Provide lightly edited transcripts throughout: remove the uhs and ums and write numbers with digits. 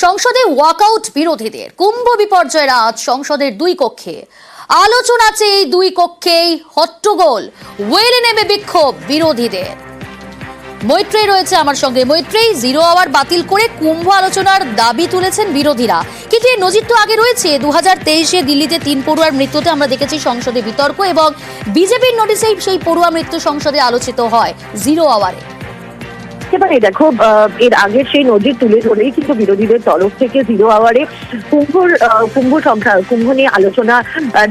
সংসদে ওয়াকআউট বিরোধীদের। কুম্ভ বিপর্যয়ের আজ সংসদের দুই কক্ষে আলোচনা চেয়ে দুই কক্ষেই হট্টগোল, ওয়েলে নেমে বিক্ষোভ বিরোধীদের। মৈত্রেয়ী রয়েছে আমার সঙ্গে। মৈত্রেয়ী, জিরো আওয়ার বাতিল করে কুম্ভ আলোচনার দাবি তুলেছেন বিরোধীরা, কিন্তু এই নজির তো আগে রয়েছে। 2023-এ দিল্লিতে 3 পড়ুয়ার মৃত্যুতে আমরা দেখেছি সংসদে বিতর্ক, এবং বিজেপির নোটিশেই সেই পড়ুয়া মৃত্যু সংসদে আলোচিত হয় জিরো আওয়ারে। এবারে দেখো, এর আগের সেই নজির তুলে ধরেই কিন্তু বিরোধীদের তরফ থেকে জিরো আওয়ারে কুম্ভ নিয়ে আলোচনা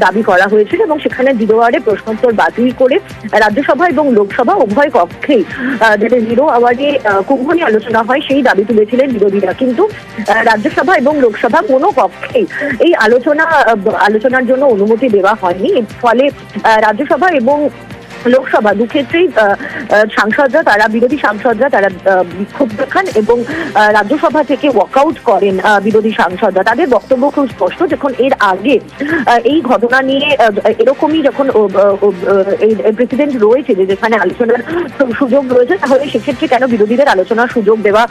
দাবি করা হয়েছিল, এবং সেখানে জিরো আওয়ারে প্রশ্নোত্তর বাতিল করে রাজ্যসভা এবং লোকসভা উভয় কক্ষেই যাতে জিরো আওয়ারে কুম্ভ নিয়ে আলোচনা হয় সেই দাবি তুলেছিলেন বিরোধীরা। কিন্তু রাজ্যসভা এবং লোকসভা কোনো কক্ষেই এই আলোচনার জন্য অনুমতি দেওয়া হয়নি। এর ফলে রাজ্যসভা এবং লোকসভা দুক্ষেত্রেই বিরোধী সাংসদরা তারা বিক্ষোভ দেখান, এবং রাজ্যসভা থেকে ওয়াকআউট করেন বিরোধী সাংসদরা। তাদের বক্তব্য খুব স্পষ্ট, যখন এর আগে এই ঘটনা নিয়ে এরকমই যখন প্রেসিডেন্ট রয়েছে যেখানে আলোচনার সুযোগ রয়েছে, তাহলে সেক্ষেত্রে কেন বিরোধীদের আলোচনার সুযোগ দেওয়া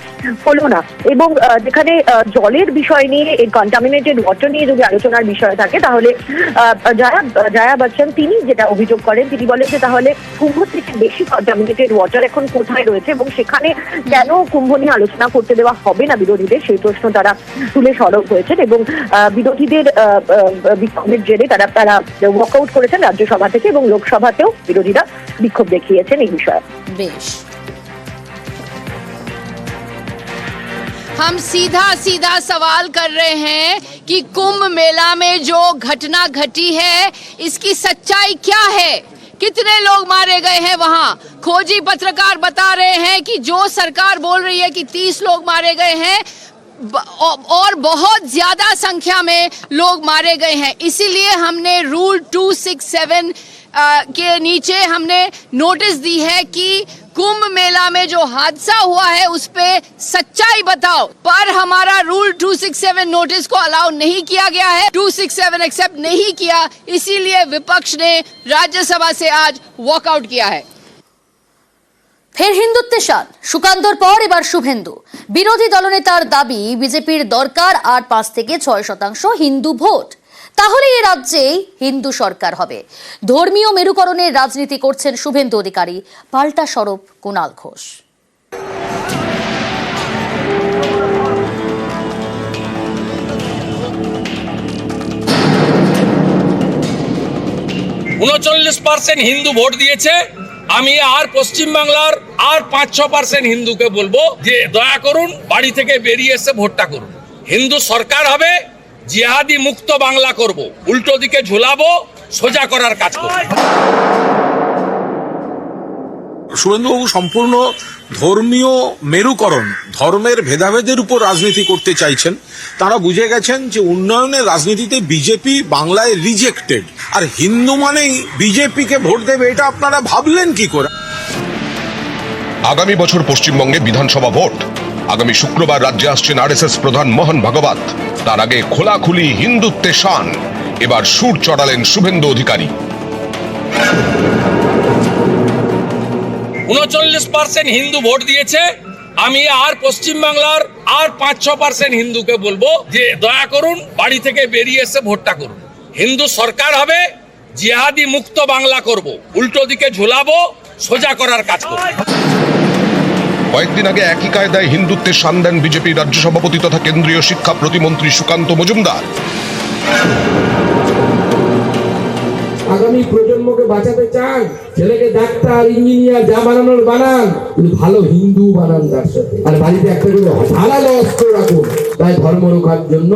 হলো না। এবং যেখানে জলের বিষয় নিয়ে, এই কন্টামিনেটেড ওয়াটার নিয়ে যদি আলোচনার বিষয় থাকে, তাহলে জয়া বচ্চন তিনি যেটা অভিযোগ করেন, তিনি বলেন যে তাহলে কুম্ভ থেকে বেশি কন্টামিনেটেড ওয়াটার এখন কোথায় রয়েছে, এবং সেখানে কেন কুম্ভ নিয়ে আলোচনা করতে দেওয়া হবে না বিরোধীদের, সেই প্রশ্ন তারা তুলে সরব হয়েছেন। এবং বিরোধীদের বিক্ষোভের জেরে তারা ওয়াকআউট করেছেন রাজ্যসভা থেকে, এবং লোকসভাতেও বিরোধীরা বিক্ষোভ দেখিয়েছেন এই বিষয়ে। বেশ, हम सीधा सवाल कर रहे हैं कि कुंभ मेला में जो घटना घटी है इसकी सच्चाई क्या है, कितने लोग मारे गए हैं वहां। खोजी पत्रकार बता रहे हैं कि जो सरकार बोल रही है कि 30 लोग मारे गए हैं और बहुत ज्यादा संख्या में लोग मारे गए हैं। इसीलिए हमने रूल 267 के नीचे हमने नोटिस दी है कि कुंभ मेला में जो हादसा हुआ है उस पे सच्चाई बताओ, पर हमारा रूल 267 नोटिस को अलाउ नहीं किया गया है। 267 एक्सेप्ट नहीं किया, इसीलिए विपक्ष ने राज्यसभा से आज वॉकआउट किया है। ফের হিন্দুত্বের শান, সুকান্তর পর এবার শুভেন্দু। বিরোধী দলনেতার দাবি, বিজেপির দরকার আর 5 থেকে 6% হিন্দু ভোট, তাহলে এ রাজ্যে হিন্দু সরকার হবে। ধর্মীয় মেরুকরণের রাজনীতি করছেন শুভেন্দু অধিকারী, পাল্টা সরব কুণাল ঘোষ। 39% হিন্দু ভোট দিয়েছে। আমি আর পশ্চিমবাংলার আর 5-6% হিন্দুকে বলবো যে দয়া করুন, বাড়ি থেকে বেরিয়ে এসে ভোটটা করুন। হিন্দু সরকার হবে, জিহাদি মুক্ত বাংলা করব, উল্টো দিকে ঝুলাবো, সোজা করার কাজ করব। শুভেন্দুবাবু সম্পূর্ণ ধর্মীয় মেরুকরণ, ধর্মের ভেদাভেদের উপর রাজনীতি করতে চাইছেন। তারা বুঝে গেছেন যে উন্নয়নের রাজনীতিতে বিজেপি বাংলায় রিজেক্টেড, আর হিন্দু মানেই বিজেপিকে ভোট দেবে, এটা আপনারা ভাবলেন কি করে? আগামী বছর পশ্চিমবঙ্গে বিধানসভা ভোট। আগামী শুক্রবার রাজ্যে আসছেন আরএসএস প্রধান মোহন ভাগবত। তার আগে খোলাখুলি হিন্দুত্বের শান, এবার সুর চড়ালেন শুভেন্দু অধিকারী। 39% হিন্দু ভোট দিয়েছে। আমি আর পশ্চিমবাংলার আর 5-6% হিন্দুকে বলবো যে দয়া করুন, বাড়ি থেকে বেরিয়ে এসে ভোটটা করুন। হিন্দু সরকার হবে, জিহাদি মুক্ত বাংলা করব, উল্টো দিকে ঝুলাবো, সোজা করার কাজ করব। কয়েকদিন আগে একই কায়দায় হিন্দুত্বের শান দেন বিজেপি রাজ্য সভাপতি তথা কেন্দ্রীয় শিক্ষা প্রতিমন্ত্রী সুকান্ত মজুমদার। আগামী প্রজন্মকে বাঁচাতে চান, ছেলেকে ডাক্তার, ইঞ্জিনিয়ার যা বানানোর বানান, ভালো হিন্দু বানান তার সাথে। আর বাড়িতে একটা করে ধারালো অস্ত্র রাখুন, তাই ধর্ম রক্ষার জন্য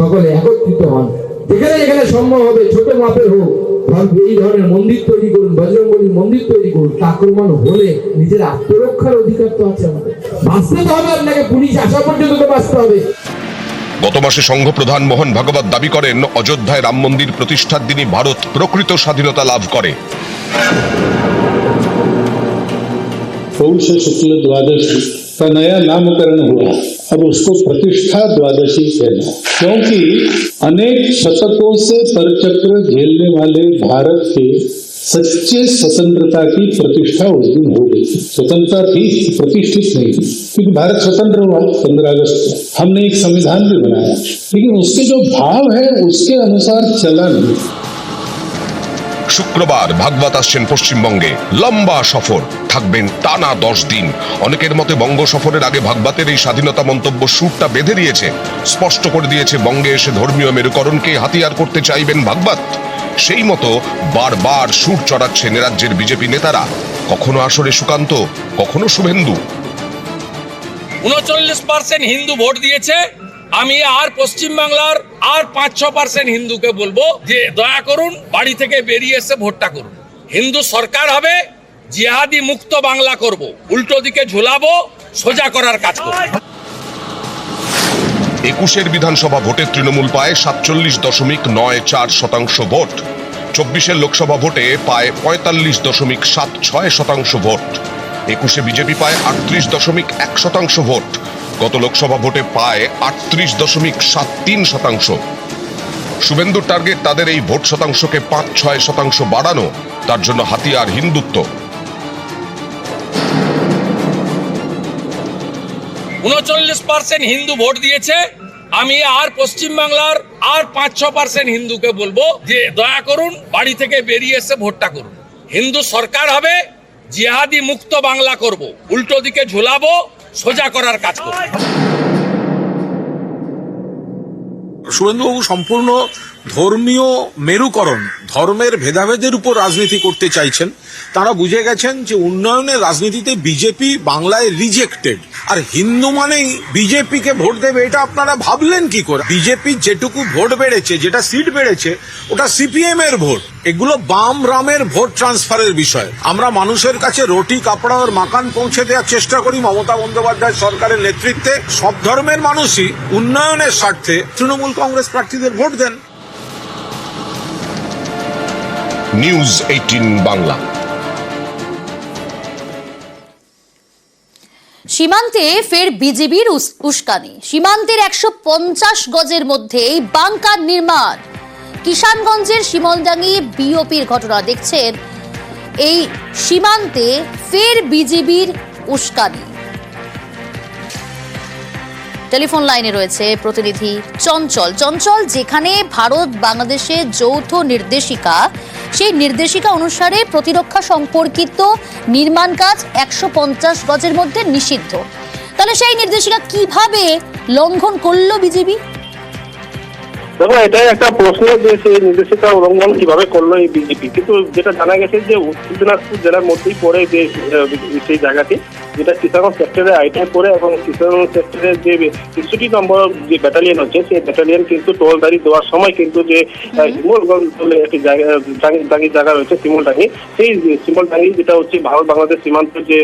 সকলে একত্রিত হন। যেখানে যেখানে সম্ভব হবে ছোট মাপের হোক, এই ধরনের মন্দির তৈরি করুন, বজরংবলীর মন্দির তৈরি করুন। আক্রমণ হলে নিজের আত্মরক্ষার অধিকার তো আছে আমাদের, বাঁচতে তো হবে, আপনাকে পুলিশ আসা পর্যন্ত তো বাঁচতে হবে। গত মাসে সংঘ প্রধান মোহন ভাগবত দাবি করেন, অযোধ্যায় রাম মন্দির প্রতিষ্ঠার দিনই ভারত প্রকৃত স্বাধীনতা লাভ করে। शुक्ल द्वादशी का नया नामकरण हुआ, अब उसको प्रतिष्ठा द्वादशी कहना, क्योंकि अनेक शतकों से परचक्र झेलने वाले भारत के सच्चे स्वतंत्रता की प्रतिष्ठा उस दिन हो गई। स्वतंत्रता थी, प्रतिष्ठित नहीं थी, क्योंकि भारत स्वतंत्र हुआ 15 अगस्त को। हमने एक संविधान भी बनाया, लेकिन उसके जो भाव है उसके अनुसार चला नहीं। শুক্রবার ভাগবত আসছেন পশ্চিমবঙ্গে, লম্বা সফর, থাকবেন টানা 10 দিন। অনেকের মতে বঙ্গ সফরের আগে ভাগবতের এই স্বাধীনতা মন্তব্য সুরটা বেঁধে দিয়েছে, স্পষ্ট করে দিয়েছে বঙ্গে এসে ধর্মীয় মেরুকরণকে হাতিয়ার করতে চাইবেন ভাগবত। সেই মতো বারবার সুর চড়াচ্ছেন রাজ্যের বিজেপি নেতারা, কখনো আসরে সুকান্ত, কখনো শুভেন্দু। 39% হিন্দু ভোট দিয়েছে। আমি আর পশ্চিমবাংলার আর 5-6% হিন্দুকে বলবো যে দয়া করুন বাড়ি থেকে বেরিয়ে এসে ভোটটা করুন। হিন্দু সরকার হবে, জিহাদি মুক্ত বাংলা করব, উল্টো দিকে ঝুলাবো, সোজা করার কাজ করব। 21 বিধানসভা ভোটে তৃণমূল পায় 47.94% ভোট, 24 লোকসভা ভোটে পায় 45.76% ভোট, 21 বিজেপি পায় 38.1% ভোট, গত লোকসভা ভোটে পায় 38.73%। শুভেন্দুর টার্গেট তাদের এই ভোট শতাংশকে 5-6% বাড়ানো, তার জন্য হাতিয়ার হিন্দুত্ব। 39% হিন্দু ভোট দিয়েছে। আমি আর পশ্চিমবাংলার আর 5-6% হিন্দুকে বলবো যে দয়া করুন বাড়ি থেকে বেরিয়ে এসে ভোটটা করুন। হিন্দু সরকার হবে, জিহাদি মুক্ত বাংলা করব, উল্টো দিকে ঝুলাবো, সোজা করার কাজ করব। শুভেন্দুবাবু সম্পূর্ণ ধর্মীয় মেরুকরণ, ধর্মের ভেদাভেদের উপর রাজনীতি করতে চাইছেন। তারা বুঝে গেছেন যে উন্নয়নের রাজনীতিতে বিজেপি বাংলায় রিজেক্টেড, আর হিন্দু মানেই বিজেপিকে ভোট দেবে, এটা আপনারা ভাবলেন কি করে? বিজেপির যেটুকু ভোট বেড়েছে, যেটা সিট বেড়েছে, ওটা সিপিএম এর ভোট। এগুলো বাম রামের ভোট ট্রান্সফারের বিষয়। আমরা মানুষের কাছে রুটি কাপড় আর মাকান পৌঁছে দেওয়ার চেষ্টা করি মমতা বন্দ্যোপাধ্যায় সরকারের নেতৃত্বে। সব ধর্মের মানুষই উন্নয়নের স্বার্থে তৃণমূল কংগ্রেস প্রার্থীদের ভোট দেন। নিউজ 18 বাংলা। সীমান্তে ফের বিজিবির উস্কানি। সীমান্তের 150 গজের মধ্যেই বাংকার নির্মাণ। কিষানগঞ্জের শিমলডাঙ্গি বিওপির ঘটনা দেখছেন। এই সীমান্তে ফের বিজিবির উস্কানি। টেলিফোন লাইনে রয়েছে প্রতিনিধি চঞ্চল। চঞ্চল, যেখানে ভারত বাংলাদেশের যৌথ নির্দেশিকা, সেই নির্দেশিকা অনুসারে প্রতিরক্ষা সম্পর্কিত নির্মাণ কাজ 150 গজের মধ্যে নিষিদ্ধ, তাহলে সেই নির্দেশিকা কিভাবে লঙ্ঘন করলো বিজিবি? দেখো, এটাই একটা প্রশ্ন যে সেই নির্দেশিকা উল্লঙ্ঘন কিভাবে করলো এই বিজেপি। কিন্তু যেটা জানা গেছে যে উত্তর দিনাজপুর জেলার মধ্যেই পড়ে যে সেই জায়গাটি, যেটা কিষানগঞ্জ সেক্টরে আইটাই পড়ে, এবং কিষানগঞ্জ সেক্টরের যে 63 নম্বর যে ব্যাটালিয়ন হচ্ছে, সেই ব্যাটালিয়ন কিন্তু টোলদারি দেওয়ার সময় কিন্তু যে শিমলগঞ্জ বলে একটি জায়গা রয়েছে শিমলডাঙ্গি, সেই শিমলডাঙ্গি যেটা হচ্ছে ভারত বাংলাদেশ সীমান্তের যে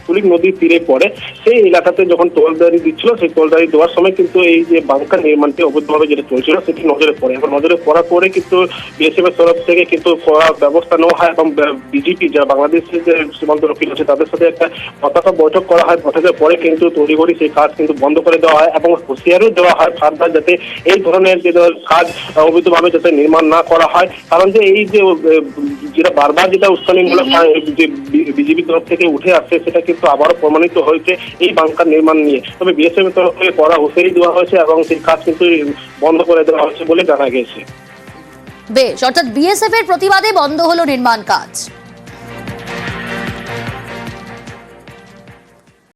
কুলিক নদীর তীরে পড়ে, সেই এলাকাতে যখন টোলদারি দিচ্ছিল, সেই টোলদারি দেওয়ার সময় কিন্তু এই যে বাংকার নির্মাণটি অবৈধভাবে যেটা চলছিল সেটি নজরে পড়ে, এবং নজরে পড়ার পরে কিন্তু বিএসএফ এর তরফ থেকে কিন্তু কড়া ব্যবস্থা নেওয়া হয়, এবং বিজেপি যারা বাংলাদেশের যে সীমান্ত রক্ষী আছে তাদের সাথে একটা পতাকা বৈঠক করা হয়। বৈঠকের পরে কিন্তু তড়িঘড়ি সেই কাজ কিন্তু বন্ধ করে দেওয়া হয়, এবং হুঁশিয়ারিও দেওয়া হয় ফার্দার যাতে এই ধরনের যে কাজ অবৈধভাবে যাতে নির্মাণ না করা হয়। কারণ যে এই যে যেটা বারবার যেটা উস্কানিমূলক যে বিজেপি তরফ থেকে উঠে আসছে, সেটা কিন্তু আবারও প্রমাণিত হয়েছে এই বাংকার নির্মাণ নিয়ে। তবে বিএসএফ এর তরফ থেকে কড়া হুঁশিয়ারি দেওয়া হয়েছে, এবং সেই কাজ কিন্তু বন্ধ করে দেওয়া হচ্ছে বলে জানা গেছে। বেশ, অর্থাৎ বিএসএফ এর প্রতিবাদে বন্ধ হলো নির্মাণ কাজ।